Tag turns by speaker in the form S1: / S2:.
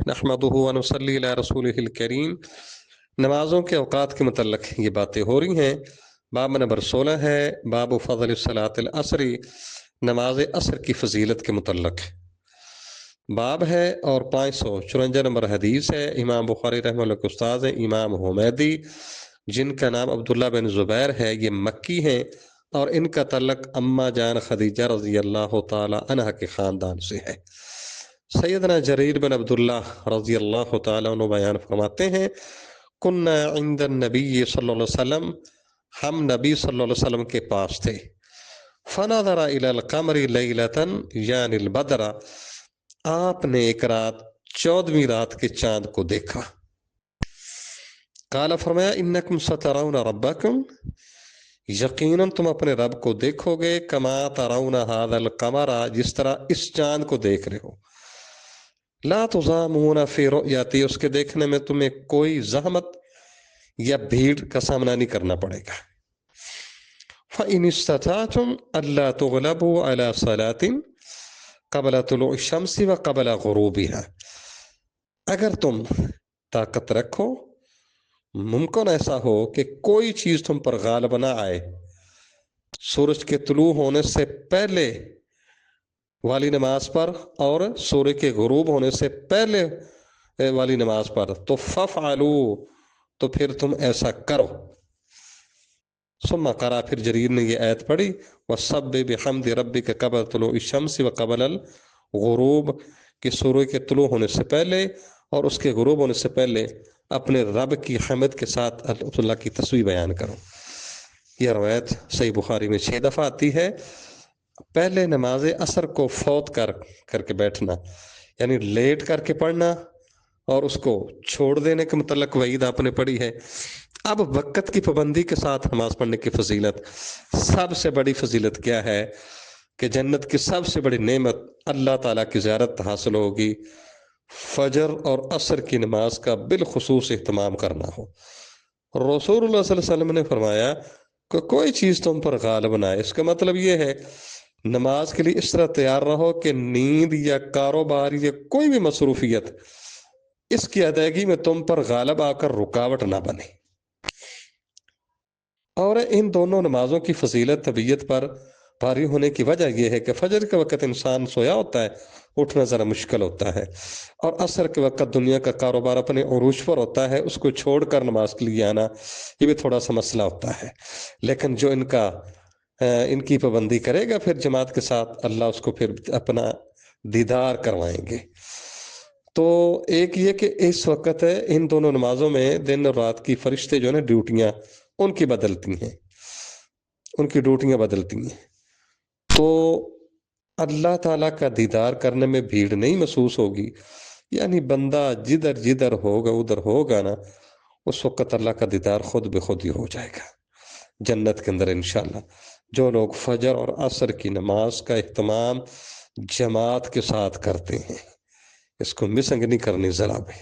S1: نحمدہ و نصلی علی رسولہ الکریم۔ نمازوں کے اوقات کے متعلق یہ باتیں ہو رہی ہیں۔ باب نمبر 16 ہے باب فضل صلاۃ العصر، نماز عصر کی فضیلت کے متعلق باب ہے، اور 554 نمبر حدیث ہے۔ امام بخاری رحمہ اللہ کے استاد ہیں امام حمیدی، جن کا نام عبداللہ بن زبیر ہے، یہ مکی ہیں، اور ان کا تعلق اما جان خدیجہ رضی اللہ تعالی عنہ کے خاندان سے ہے۔ سیدنا جریر بن عبداللہ رضی اللہ تعالی عنہ بیان فرماتے ہیں، کننا عند النبی صلی اللہ علیہ وسلم، ہم نبی صلی اللہ علیہ وسلم کے پاس تھے۔ فنظر الی القمر لیلۃ یعنی البدر، آپ نے ایک رات 14ویں رات کے چاند کو دیکھا۔ قال، فرمایا، انکم سترون ربکم، یقیناً تم اپنے رب کو دیکھو گے، کما ترون ھذا القمر، جس طرح اس چاند کو دیکھ رہے ہو۔ لا تضامون فی رؤیتی، اس کے دیکھنے میں تمہیں کوئی زحمت یا بھیڑ کا سامنا نہیں کرنا پڑے گا۔ فإن استطعتم الا تغلبوا على صلاة قبل طلوع الشمس وقبل غروبها، اگر تم طاقت رکھو، ممکن ایسا ہو کہ کوئی چیز تم پر غالب نہ آئے سورج کے طلوع ہونے سے پہلے والی نماز پر اور سورج کے غروب ہونے سے پہلے والی نماز پر، تو ففعلوا، تو پھر تم ایسا کرو۔ ثم قرأ، پھر جریر نے یہ آیت پڑھی، وَسَبِّحْ بِحَمْدِ رَبِّكَ قَبْلَ طُلُوعِ الشَّمْسِ وَقَبْلَ الْغُرُوبِ، کہ سورج کے طلوع ہونے سے پہلے اور اس کے غروب ہونے سے پہلے اپنے رب کی حمد کے ساتھ اللہ کی تسبیح بیان کرو۔ یہ روایت صحیح بخاری میں 6 دفعہ آتی ہے۔ پہلے نماز عصر کو فوت کر کے بیٹھنا، یعنی لیٹ کر کے پڑھنا، اور اس کو چھوڑ دینے کے متعلق وعید آپ نے پڑھی ہے۔ اب وقت کی پابندی کے ساتھ نماز پڑھنے کی فضیلت، سب سے بڑی فضیلت کیا ہے کہ جنت کی سب سے بڑی نعمت اللہ تعالیٰ کی زیارت حاصل ہوگی۔ فجر اور عصر کی نماز کا بالخصوص اہتمام کرنا ہو۔ رسول اللہ صلی اللہ علیہ وسلم نے فرمایا کہ کوئی چیز تم پر غالب نہ آئے، اس کا مطلب یہ ہے نماز کے لیے اس طرح تیار رہو کہ نیند یا کاروبار یا کوئی بھی مصروفیت اس کی ادائیگی میں تم پر غالب آ کر رکاوٹ نہ بنے۔ اور ان دونوں نمازوں کی فضیلت طبیعت پر بھاری ہونے کی وجہ یہ ہے کہ فجر کے وقت انسان سویا ہوتا ہے، اٹھنا ذرا مشکل ہوتا ہے، اور عصر کے وقت دنیا کا کاروبار اپنے عروج پر ہوتا ہے، اس کو چھوڑ کر نماز کے لیے آنا یہ بھی تھوڑا سا مسئلہ ہوتا ہے۔ لیکن جو ان کی پابندی کرے گا پھر جماعت کے ساتھ، اللہ اس کو پھر اپنا دیدار کروائیں گے۔ تو ایک یہ کہ اس وقت ان دونوں نمازوں میں دن اور رات کی فرشتے جو ہے نا ڈیوٹیاں ان کی بدلتی ہیں، ان کی ڈیوٹیاں بدلتی ہیں، تو اللہ تعالیٰ کا دیدار کرنے میں بھیڑ نہیں محسوس ہوگی، یعنی بندہ جدھر ہوگا ادھر ہوگا نا، اس وقت اللہ کا دیدار خود بخود ہی ہو جائے گا جنت کے اندر انشاءاللہ۔ جو لوگ فجر اور عصر کی نماز کا اہتمام جماعت کے ساتھ کرتے ہیں، اس کو مسنگ نہیں کرنی ذرا بھی۔